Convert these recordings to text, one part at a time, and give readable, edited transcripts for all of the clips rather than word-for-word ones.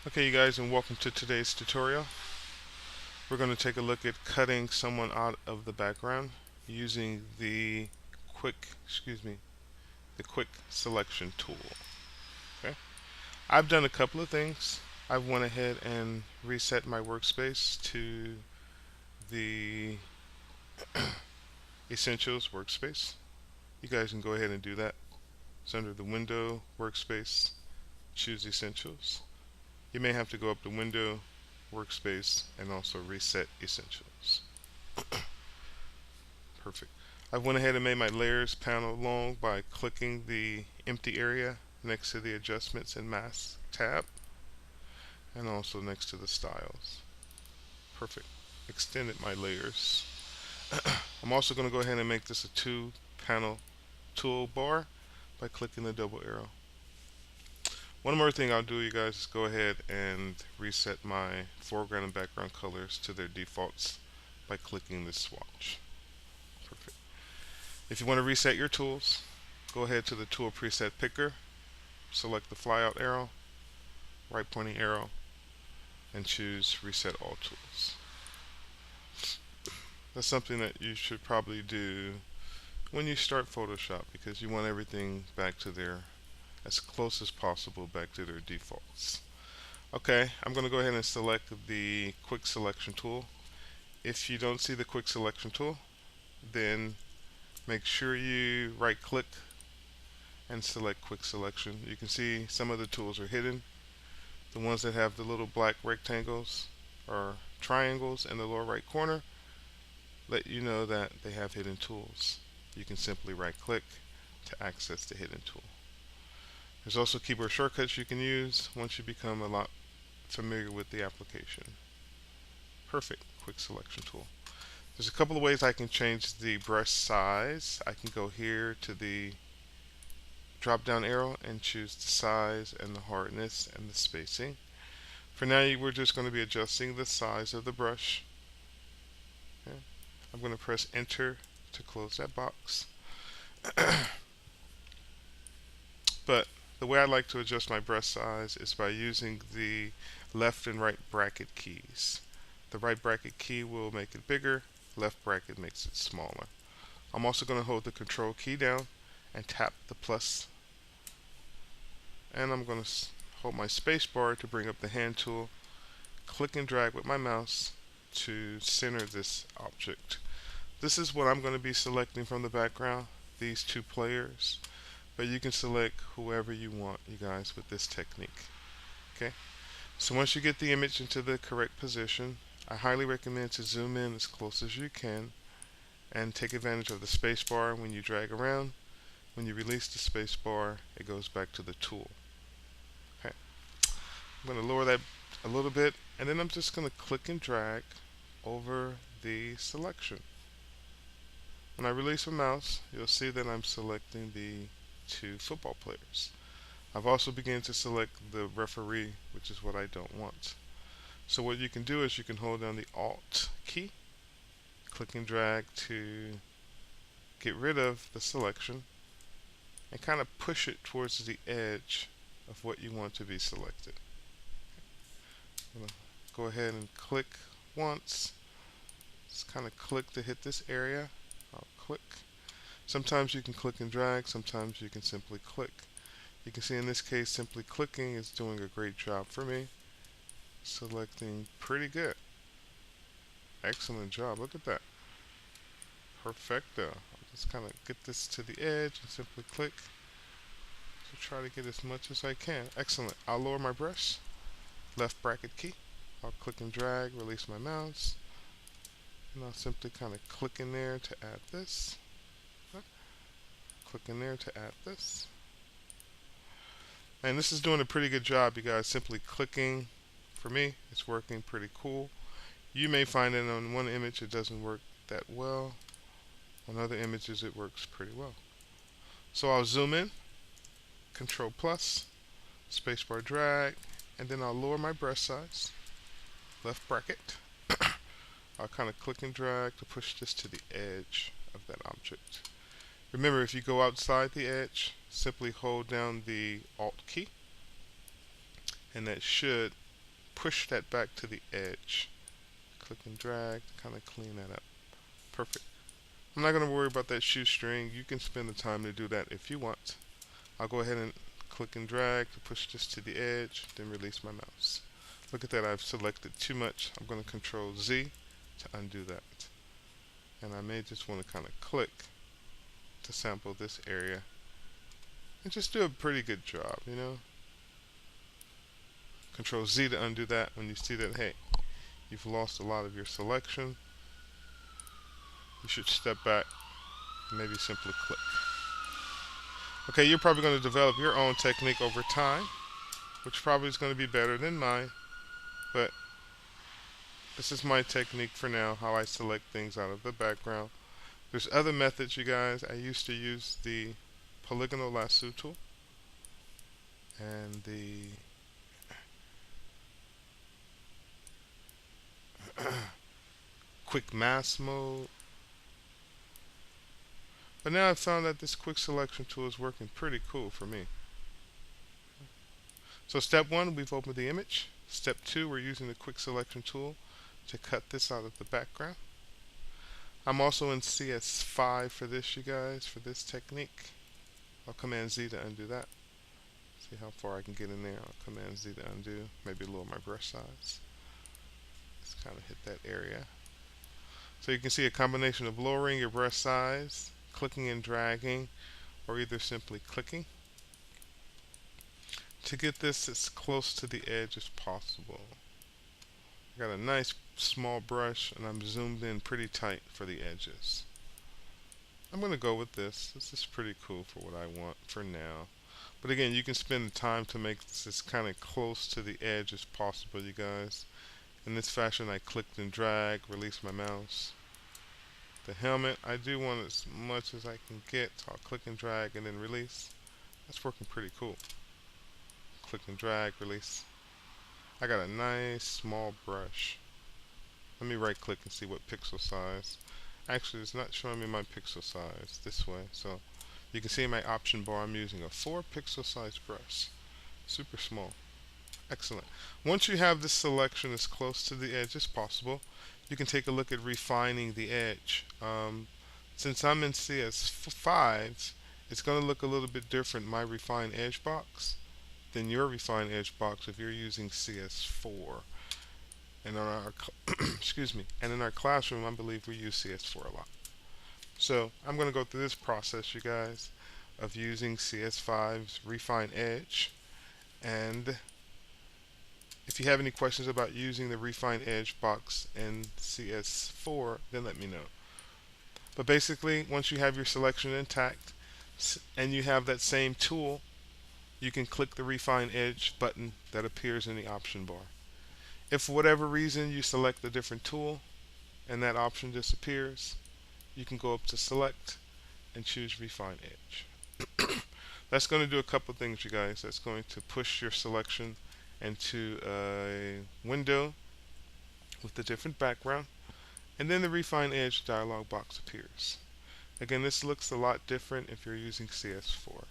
Okay, you guys, and welcome to today's tutorial. We're going to take a look at cutting someone out of the background using the quick selection tool. Okay, I've done a couple of things. I've went ahead and reset my workspace to the Essentials workspace. You guys can go ahead and do that. It's under the Window workspace. Choose Essentials. You may have to go up to Window, Workspace, and also Reset Essentials. Perfect. I went ahead and made my layers panel long by clicking the empty area next to the Adjustments and Mask tab, and also next to the Styles. Perfect. Extended my layers. I'm also going to go ahead and make this a two panel toolbar by clicking the double arrow. One more thing I'll do, you guys, is go ahead and reset my foreground and background colors to their defaults by clicking this swatch. Perfect. If you want to reset your tools, go ahead to the tool preset picker, select the flyout arrow, right pointing arrow, and choose reset all tools. That's something that you should probably do when you start Photoshop, because you want everything back to their, as close as possible back to their defaults. Okay, I'm going to go ahead and select the quick selection tool. If you don't see the quick selection tool, then make sure you right click and select quick selection. You can see some of the tools are hidden. The ones that have the little black rectangles or triangles in the lower right corner let you know that they have hidden tools. You can simply right click to access the hidden tool. There's also keyboard shortcuts you can use once you become a lot familiar with the application. Perfect. Quick selection tool. There's a couple of ways I can change the brush size. I can go here to the drop down arrow and choose the size and the hardness and the spacing. For now, we're just going to be adjusting the size of the brush. Okay. I'm going to press enter to close that box. But the way I like to adjust my brush size is by using the left and right bracket keys. The right bracket key will make it bigger, left bracket makes it smaller. I'm also going to hold the control key down and tap the plus, and I'm going to hold my space bar to bring up the hand tool, click and drag with my mouse to center this object. This is what I'm going to be selecting from the background, these two players, but you can select whoever you want, you guys, with this technique. Okay, so once you get the image into the correct position, I highly recommend to zoom in as close as you can and take advantage of the space bar when you drag around. When you release the space bar, it goes back to the tool. Okay, I'm going to lower that a little bit, and then I'm just going to click and drag over the selection. When I release my mouse, you'll see that I'm selecting the two football players. I've also begun to select the referee, which is what I don't want. So what you can do is you can hold down the Alt key, click and drag to get rid of the selection, and kind of push it towards the edge of what you want to be selected. I'm going to go ahead and click once. Just kind of click to hit this area. I'll click. Sometimes you can click and drag, sometimes you can simply click. You can see in this case, simply clicking is doing a great job for me. Selecting pretty good. Excellent job. Look at that. Perfecto. I'll just kind of get this to the edge and simply click. So try to get as much as I can. Excellent. I'll lower my brush. Left bracket key. I'll click and drag, release my mouse. And I'll simply kind of click in there to add this. Click in there to add this. And this is doing a pretty good job, you guys. Simply clicking. For me, it's working pretty cool. You may find that on one image it doesn't work that well. On other images it works pretty well. So I'll zoom in, Control plus, spacebar drag, and then I'll lower my brush size, left bracket. I'll kind of click and drag to push this to the edge of that object. Remember, if you go outside the edge, simply hold down the Alt key, and that should push that back to the edge. Click and drag to kind of clean that up. Perfect. I'm not going to worry about that shoestring. You can spend the time to do that if you want. I'll go ahead and click and drag to push this to the edge, then release my mouse. Look at that, I've selected too much. I'm going to Control Z to undo that. And I may just want to kind of click to sample this area and just do a pretty good job, you know. Control Z to undo that when you see that, hey, you've lost a lot of your selection. You should step back and maybe simply click. Okay, you're probably going to develop your own technique over time, which probably is going to be better than mine, but this is my technique for now, how I select things out of the background. There's other methods, you guys. I used to use the polygonal lasso tool and the quick mask mode. But now I've found that this quick selection tool is working pretty cool for me. So step 1, we've opened the image. Step 2, we're using the quick selection tool to cut this out of the background. I'm also in CS5 for this, you guys, for this technique. I'll Command Z to undo that. See how far I can get in there. I'll Command Z to undo. Maybe lower my brush size. Just kind of hit that area. So you can see a combination of lowering your brush size, clicking and dragging, or either simply clicking to get this as close to the edge as possible. I got a nice small brush and I'm zoomed in pretty tight for the edges. I'm going to go with this. This is pretty cool for what I want for now. But again, you can spend the time to make this as kind of close to the edge as possible, you guys. In this fashion, I clicked and drag, release my mouse. The helmet, I do want as much as I can get, so I'll click and drag and then release. That's working pretty cool. Click and drag, release. I got a nice small brush. Let me right click and see what pixel size. Actually, it's not showing me my pixel size this way, so you can see in my option bar I'm using a 4 pixel size brush. Super small. Excellent. Once you have this selection as close to the edge as possible, you can take a look at refining the edge. Since I'm in CS5, it's going to look a little bit different, my refined edge box, than your refined edge box if you're using CS4. And in our excuse me, and in our classroom, I believe we use CS4 a lot. So I'm going to go through this process, you guys, of using CS5's refined edge. And if you have any questions about using the refined edge box in CS4, then let me know. But basically, once you have your selection intact and you have that same tool, you can click the refine edge button that appears in the option bar. If for whatever reason you select a different tool and that option disappears, you can go up to select and choose refine edge. That's going to do a couple things, you guys. That's going to push your selection into a window with a different background, and then the refine edge dialog box appears. Again, this looks a lot different if you're using CS4.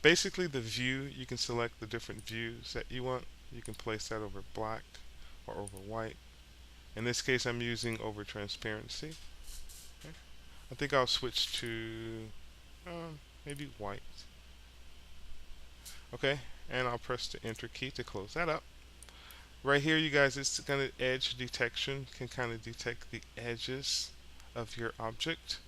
Basically, the view, you can select the different views that you want. You can place that over black or over white. In this case, I'm using over transparency. Okay. I think I'll switch to maybe white. Okay, and I'll press the enter key to close that up. Right here, you guys, it's going to edge detection, can kind of detect the edges of your object.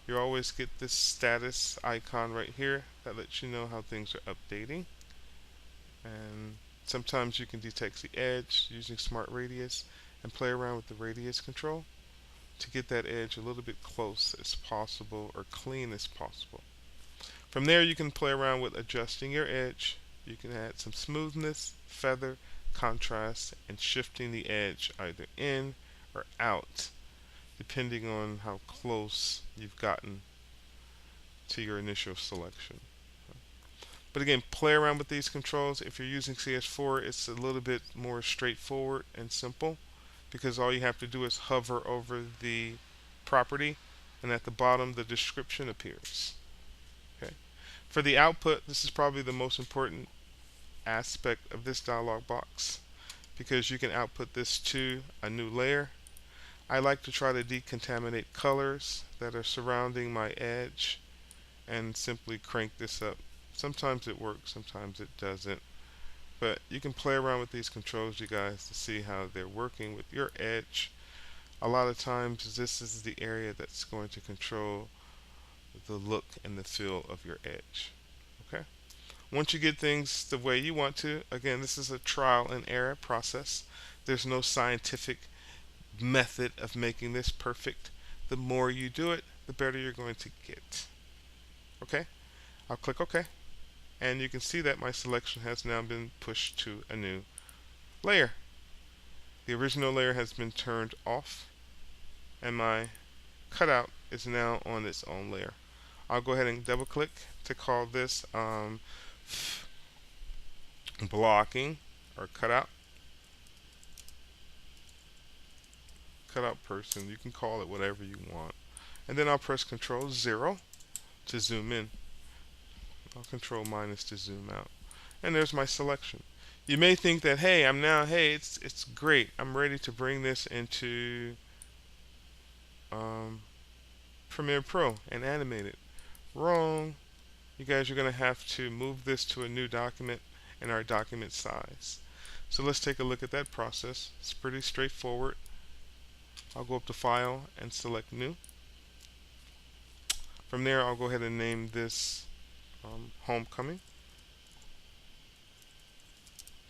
You always get this status icon right here that lets you know how things are updating. And sometimes you can detect the edge using Smart Radius and play around with the radius control to get that edge a little bit close as possible or clean as possible. From there, you can play around with adjusting your edge. You can add some smoothness, feather, contrast, and shifting the edge either in or out, depending on how close you've gotten to your initial selection. But again, play around with these controls. If you're using CS4, it's a little bit more straightforward and simple, because all you have to do is hover over the property, and at the bottom the description appears. Okay. For the output, this is probably the most important aspect of this dialog box, because you can output this to a new layer. I like to try to decontaminate colors that are surrounding my edge and simply crank this up. Sometimes it works, sometimes it doesn't. But you can play around with these controls, you guys, to see how they're working with your edge. A lot of times this is the area that's going to control the look and the feel of your edge. Okay? Once you get things the way you want to, again, this is a trial and error process. There's no scientific method of making this perfect. The more you do it, the better you're going to get. Okay? I'll click OK. And you can see that my selection has now been pushed to a new layer. The original layer has been turned off, and my cutout is now on its own layer. I'll go ahead and double click to call this blocking or cutout person. You can call it whatever you want. And then I'll press Control 0 to zoom in. I'll Control minus to zoom out. And there's my selection. You may think that, hey, it's great. I'm ready to bring this into Premiere Pro and animate it. Wrong. You guys are going to have to move this to a new document in our document size. So let's take a look at that process. It's pretty straightforward. I'll go up to File and select New. From there, I'll go ahead and name this Homecoming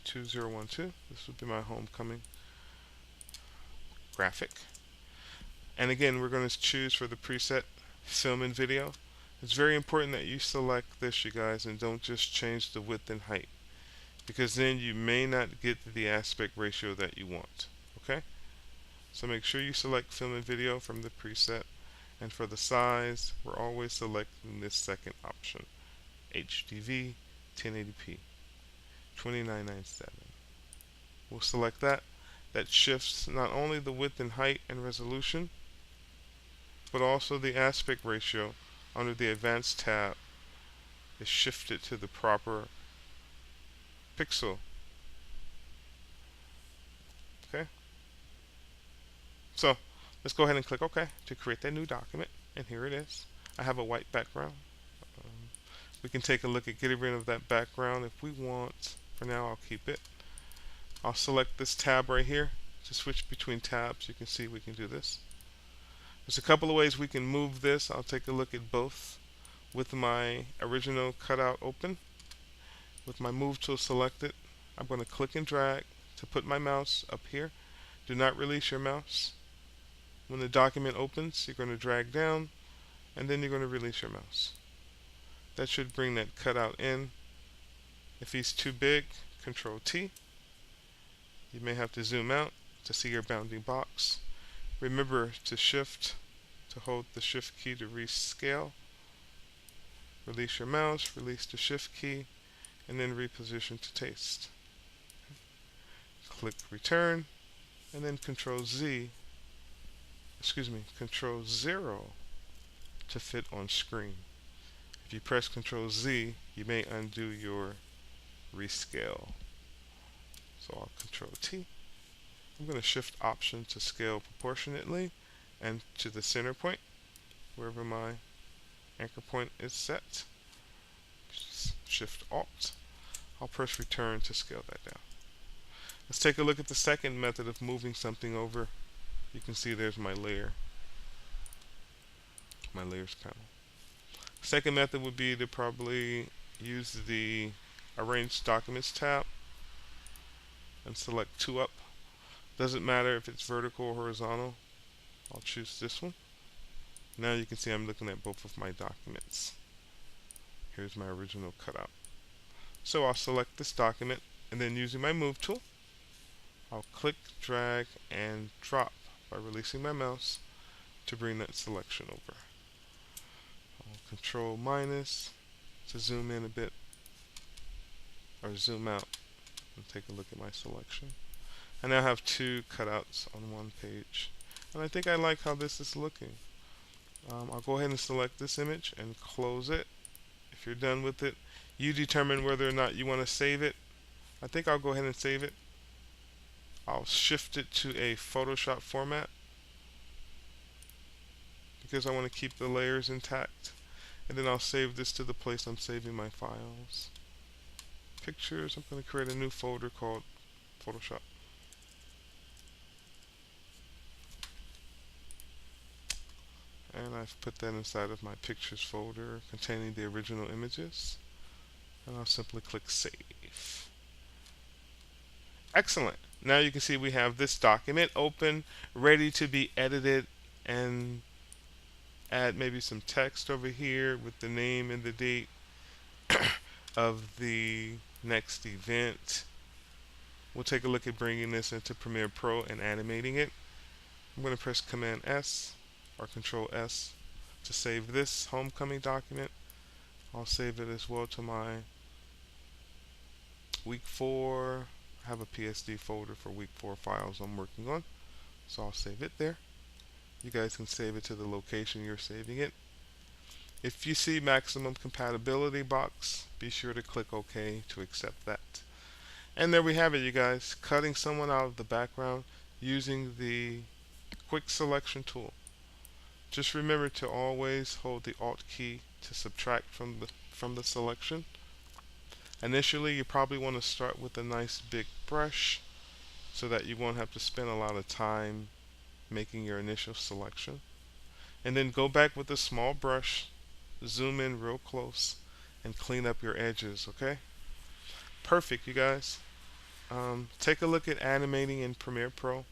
2012. This would be my Homecoming graphic. And again, we're going to choose for the preset Film and Video. It's very important that you select this, you guys, and don't just change the width and height, because then you may not get the aspect ratio that you want. Okay? So make sure you select Film and Video from the preset, and for the size, we're always selecting this second option, HDV 1080p 2997. We'll select that. That shifts not only the width and height and resolution, but also the aspect ratio under the Advanced tab is shifted to the proper pixel. Okay? So let's go ahead and click OK to create that new document, and here it is. I have a white background. We can take a look at getting rid of that background if we want. For now, I'll keep it. I'll select this tab right here to switch between tabs. You can see we can do this. There's a couple of ways we can move this. I'll take a look at both. With my original cutout open, with my move tool selected, I'm going to click and drag to put my mouse up here. Do not release your mouse. When the document opens, you're going to drag down, and then you're going to release your mouse. That should bring that cutout in. If he's too big, Control T. You may have to zoom out to see your bounding box. Remember to shift, to hold the shift key to rescale. Release your mouse, release the shift key, and then reposition to taste. Click return, and then Control 0 to fit on screen. If you press Control Z, you may undo your rescale. So I'll Control T. I'm going to shift option to scale proportionately and to the center point, wherever my anchor point is set. Shift Alt. I'll press return to scale that down. Let's take a look at the second method of moving something over. You can see there's my layer, my layers panel. Second method would be to probably use the Arrange Documents tab and select 2 up. Doesn't matter if it's vertical or horizontal. I'll choose this one. Now you can see I'm looking at both of my documents. Here's my original cutout. So I'll select this document, and then using my move tool, I'll click, drag, and drop by releasing my mouse to bring that selection over. I'll Control minus to zoom in a bit, or zoom out and take a look at my selection. I now have 2 cutouts on one page, and I think I like how this is looking. I'll go ahead and select this image and close it. If you're done with it, you determine whether or not you want to save it. I think I'll go ahead and save it. I'll shift it to a Photoshop format because I want to keep the layers intact. And then I'll save this to the place I'm saving my files. Pictures, I'm going to create a new folder called Photoshop. And I've put that inside of my pictures folder containing the original images. And I'll simply click save. Excellent. Now you can see we have this document open, ready to be edited, and add maybe some text over here with the name and the date of the next event. We'll take a look at bringing this into Premiere Pro and animating it. I'm going to press Command S or Control S to save this homecoming document. I'll save it as well to my week 4. I have a PSD folder for week 4 files I'm working on, so I'll save it there. You guys can save it to the location you're saving it. If you see maximum compatibility box, be sure to click OK to accept that. And there we have it, you guys, cutting someone out of the background using the quick selection tool. Just remember to always hold the Alt key to subtract from the selection. Initially, you probably want to start with a nice big brush so that you won't have to spend a lot of time making your initial selection. And then go back with a small brush, zoom in real close, and clean up your edges, okay? Perfect, you guys. Take a look at animating in Premiere Pro.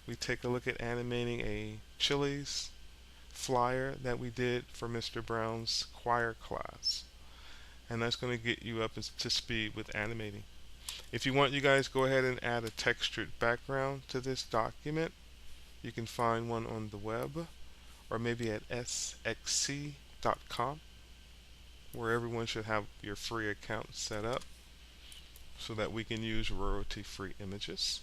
We take a look at animating a Chili's flyer that we did for Mr. Brown's choir class. And that's going to get you up to speed with animating. If you want, you guys go ahead and add a textured background to this document. You can find one on the web or maybe at sxc.com, where everyone should have your free account set up so that we can use royalty-free images.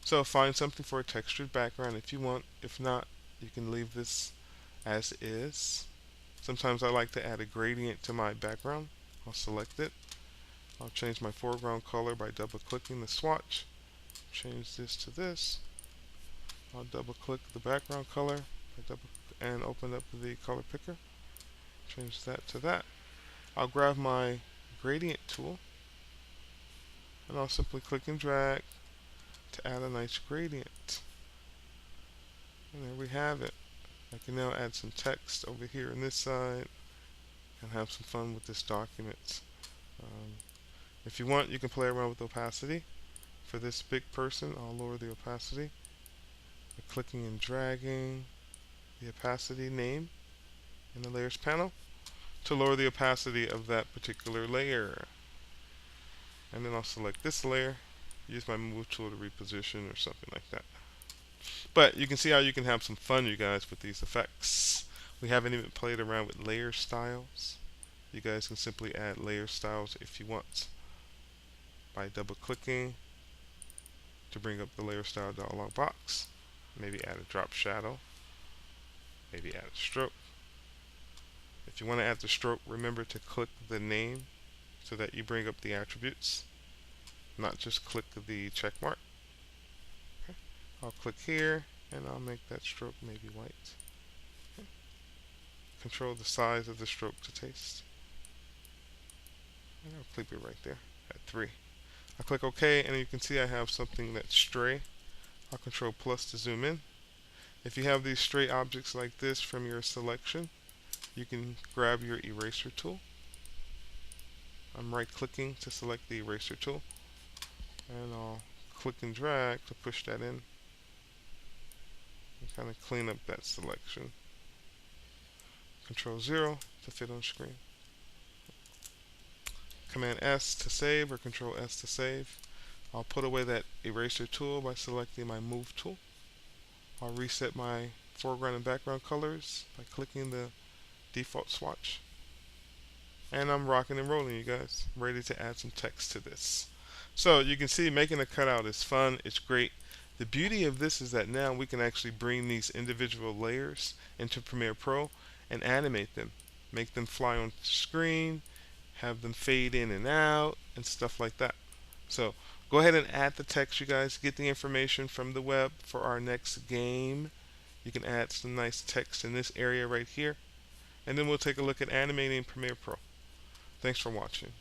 So find something for a textured background if you want. If not, you can leave this as is. Sometimes I like to add a gradient to my background. I'll select it. I'll change my foreground color by double clicking the swatch. Change this to this. I'll double click the background color and open up the color picker. Change that to that. I'll grab my gradient tool and I'll simply click and drag to add a nice gradient. And there we have it. I can now add some text over here on this side and have some fun with this document. If you want, you can play around with opacity. For this big person, I'll lower the opacity by clicking and dragging the opacity name in the layers panel to lower the opacity of that particular layer. And then I'll select this layer, use my move tool to reposition or something like that. But you can see how you can have some fun, you guys, with these effects. We haven't even played around with layer styles. You guys can simply add layer styles if you want by double clicking to bring up the layer style dialog box. Maybe add a drop shadow, maybe add a stroke. If you want to add the stroke, remember to click the name so that you bring up the attributes, not just click the check mark. Okay. I'll click here and I'll make that stroke maybe white. Okay. Control the size of the stroke to taste. And I'll click it right there at 3. I click OK and you can see I have something that's stray. I'll Control plus to zoom in. If you have these stray objects like this from your selection, you can grab your eraser tool. I'm right clicking to select the eraser tool and I'll click and drag to push that in and kind of clean up that selection. Control 0 to fit on screen. Command S to save or Control S to save. I'll put away that eraser tool by selecting my move tool. I'll reset my foreground and background colors by clicking the default swatch. And I'm rocking and rolling, you guys. Ready to add some text to this. So you can see making a cutout is fun. It's great. The beauty of this is that now we can actually bring these individual layers into Premiere Pro and animate them. Make them fly on screen, have them fade in and out, and stuff like that. So Go ahead and add the text, you guys. Get the information from the web for our next game. You can add some nice text in this area right here. And then we'll take a look at animating in Premiere Pro. Thanks for watching.